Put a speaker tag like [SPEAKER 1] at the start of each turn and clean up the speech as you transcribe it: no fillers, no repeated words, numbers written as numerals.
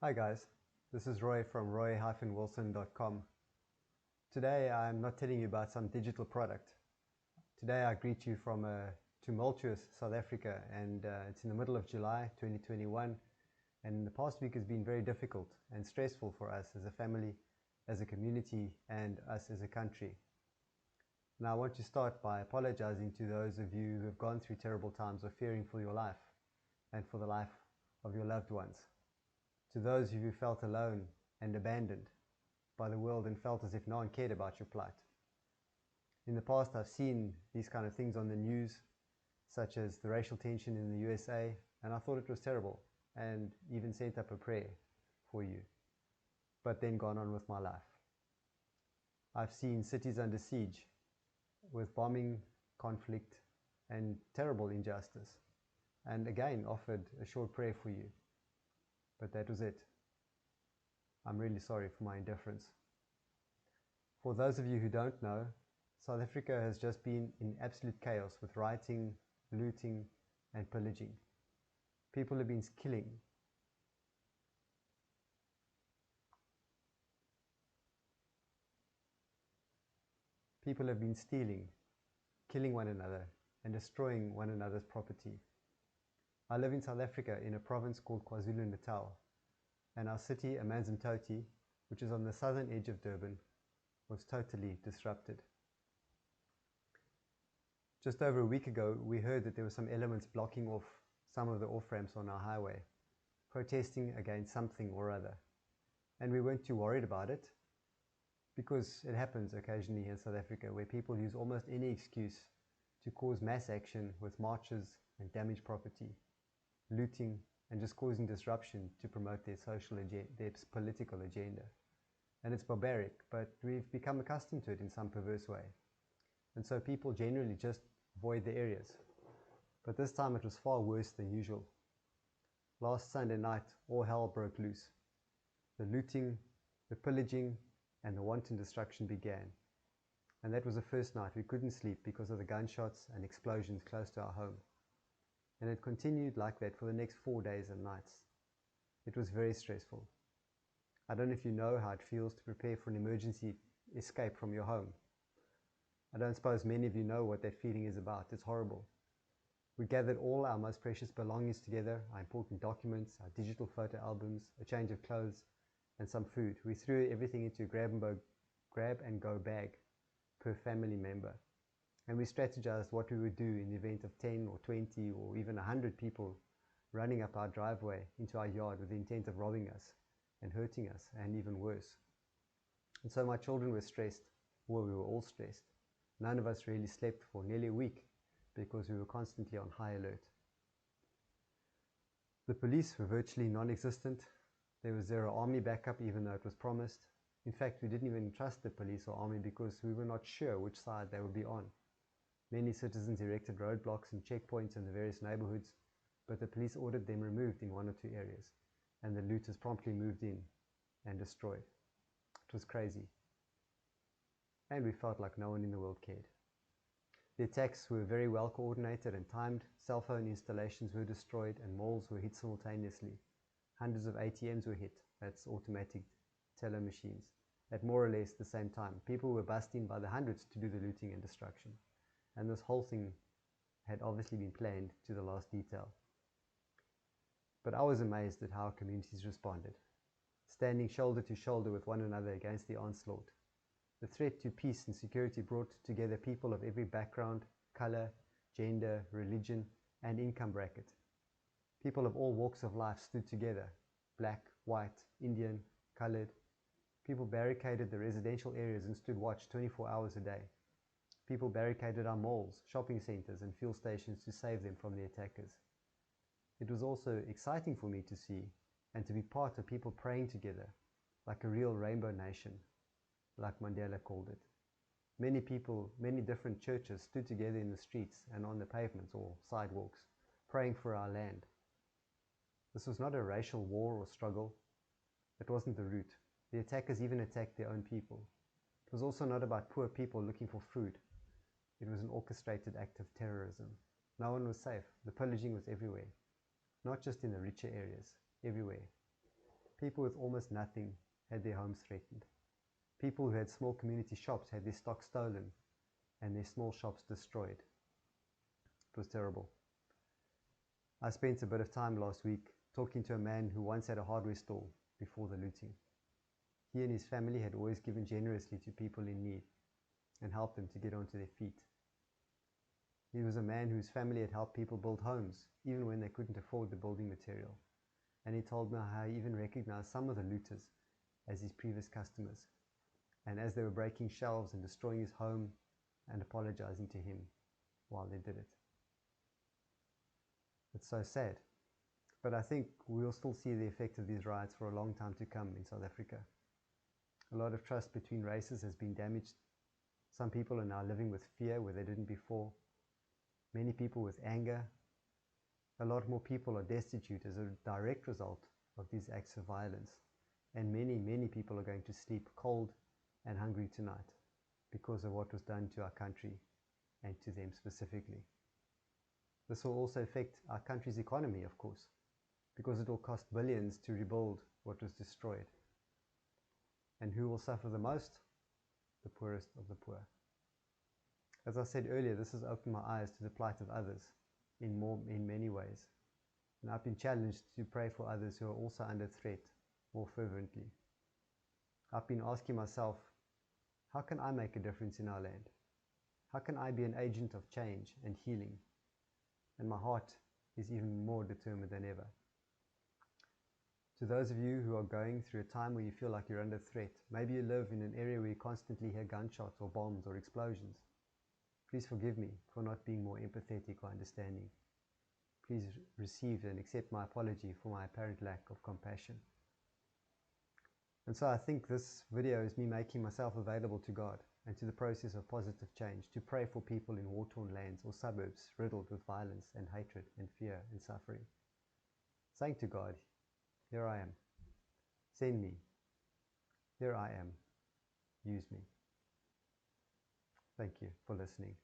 [SPEAKER 1] Hi guys, this is Roy from roy-wilson.com. Today I'm not telling you about some digital product. Today I greet you from a tumultuous South Africa, and it's in the middle of July 2021, and the past week has been very difficult and stressful for us as a family, as a community, and us as a country. Now I want to start by apologizing to those of you who have gone through terrible times or fearing for your life and for the life of your loved ones. To those of you who felt alone and abandoned by the world and felt as if no one cared about your plight. In the past, I've seen these kind of things on the news, such as the racial tension in the USA, and I thought it was terrible and even sent up a prayer for you, but then gone on with my life. I've seen cities under siege with bombing, conflict, and terrible injustice, and again offered a short prayer for you. But that was it. I'm really sorry for my indifference. For those of you who don't know, South Africa has just been in absolute chaos with rioting, looting, and pillaging. People have been killing. People have been stealing, killing one another, and destroying one another's property. I live in South Africa in a province called KwaZulu-Natal, and our city, Amanzimtoti, which is on the southern edge of Durban, was totally disrupted. Just over a week ago, we heard that there were some elements blocking off some of the off-ramps on our highway, protesting against something or other. And we weren't too worried about it, because it happens occasionally in South Africa where people use almost any excuse to cause mass action with marches and damage property, looting, and just causing disruption to promote their political agenda. And it's barbaric, but we've become accustomed to it in some perverse way. And so people generally just avoid the areas. But this time it was far worse than usual. Last Sunday night, all hell broke loose. The looting, the pillaging, and the wanton destruction began. And that was the first night we couldn't sleep because of the gunshots and explosions close to our home. And it continued like that for the next 4 days and nights. It was very stressful. I don't know if you know how it feels to prepare for an emergency escape from your home. I don't suppose many of you know what that feeling is about. It's horrible. We gathered all our most precious belongings together, our important documents, our digital photo albums, a change of clothes, and some food. We threw everything into a grab-and-go bag per family member. And we strategized what we would do in the event of 10 or 20 or even 100 people running up our driveway into our yard with the intent of robbing us and hurting us, and even worse. And so my children were stressed, or we were all stressed. None of us really slept for nearly a week because we were constantly on high alert. The police were virtually non-existent. There was zero army backup, even though it was promised. In fact, we didn't even trust the police or army because we were not sure which side they would be on. Many citizens erected roadblocks and checkpoints in the various neighborhoods, but the police ordered them removed in 1 or 2 areas, and the looters promptly moved in and destroyed. It was crazy. And we felt like no one in the world cared. The attacks were very well coordinated and timed. Cell phone installations were destroyed and malls were hit simultaneously. Hundreds of ATMs were hit, that's automatic teller machines, at more or less the same time. People were busting by the hundreds to do the looting and destruction. And this whole thing had obviously been planned to the last detail. But I was amazed at how communities responded, standing shoulder to shoulder with one another against the onslaught. The threat to peace and security brought together people of every background, color, gender, religion, and income bracket. People of all walks of life stood together, black, white, Indian, colored. People barricaded the residential areas and stood watch 24 hours a day. People barricaded our malls, shopping centers, and fuel stations to save them from the attackers. It was also exciting for me to see and to be part of people praying together, like a real rainbow nation, like Mandela called it. Many people, many different churches stood together in the streets and on the pavements or sidewalks, praying for our land. This was not a racial war or struggle. It wasn't the root. The attackers even attacked their own people. It was also not about poor people looking for food. It was an orchestrated act of terrorism. No one was safe. The pillaging was everywhere. Not just in the richer areas, everywhere. People with almost nothing had their homes threatened. People who had small community shops had their stock stolen and their small shops destroyed. It was terrible. I spent a bit of time last week talking to a man who once had a hardware store before the looting. He and his family had always given generously to people in need and helped them to get onto their feet. He was a man whose family had helped people build homes, even when they couldn't afford the building material. And he told me how he even recognized some of the looters as his previous customers, and as they were breaking shelves and destroying his home and apologizing to him while they did it. It's so sad. But I think we'll still see the effect of these riots for a long time to come in South Africa. A lot of trust between races has been damaged. Some people are now living with fear where they didn't before. Many people with anger. A lot more people are destitute as a direct result of these acts of violence. And many people are going to sleep cold and hungry tonight because of what was done to our country and to them specifically. This will also affect our country's economy, of course, because it will cost billions to rebuild what was destroyed. And who will suffer the most? The poorest of the poor. As I said earlier, this has opened my eyes to the plight of others in many ways. And I've been challenged to pray for others who are also under threat more fervently. I've been asking myself, how can I make a difference in our land? How can I be an agent of change and healing? And my heart is even more determined than ever. To those of you who are going through a time where you feel like you're under threat, maybe you live in an area where you constantly hear gunshots or bombs or explosions. Please forgive me for not being more empathetic or understanding. Please receive and accept my apology for my apparent lack of compassion. And so I think this video is me making myself available to God and to the process of positive change, to pray for people in war-torn lands or suburbs riddled with violence and hatred and fear and suffering. Saying to God, here I am. Send me. Here I am. Use me. Thank you for listening.